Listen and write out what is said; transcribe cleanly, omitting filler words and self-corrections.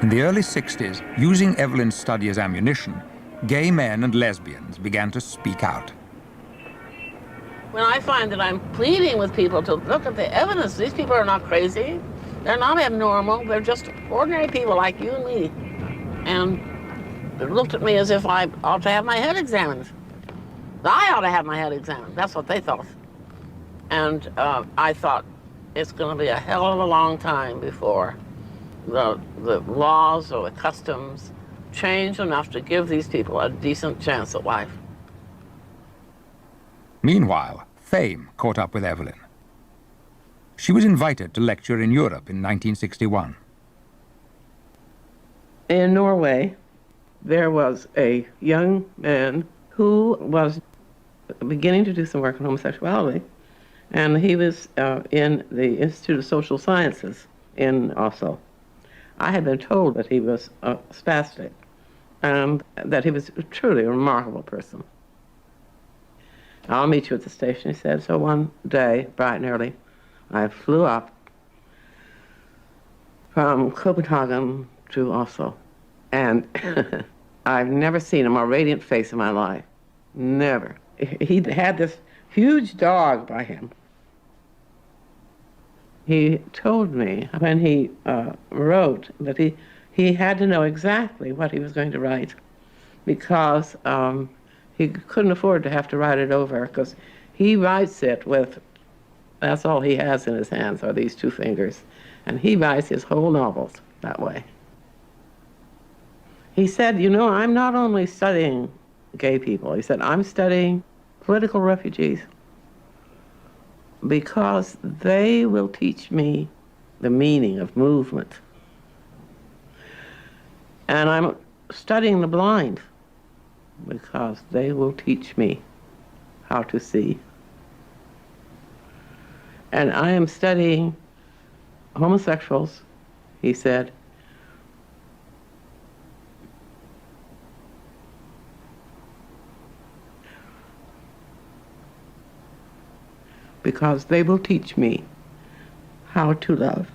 In the early 60s, using Evelyn's study as ammunition, gay men and lesbians began to speak out. When I find that I'm pleading with people to look at the evidence, these people are not crazy. They're not abnormal. They're just ordinary people like you and me. And they looked at me as if I ought to have my head examined. I ought to have my head examined. That's what they thought. And I thought, it's going to be a hell of a long time before the laws or the customs change enough to give these people a decent chance at life. Meanwhile, fame caught up with Evelyn. She was invited to lecture in Europe in 1961. In Norway, there was a young man who was beginning to do some work on homosexuality, and he was in the Institute of Social Sciences in Oslo. I had been told that he was spastic and that he was truly a remarkable person. I'll meet you at the station, he said. So one day, bright and early, I flew up from Copenhagen to Oslo. And I've never seen a more radiant face in my life. Never. He had this huge dog by him. He told me when he wrote that he had to know exactly what he was going to write because he couldn't afford to have to write it over because he writes it with, that's all he has in his hands are these two fingers. And he writes his whole novels that way. He said, you know, I'm not only studying gay people, he said, I'm studying political refugees because they will teach me the meaning of movement. And I'm studying the blind because they will teach me how to see. And I am studying homosexuals, he said, because they will teach me how to love.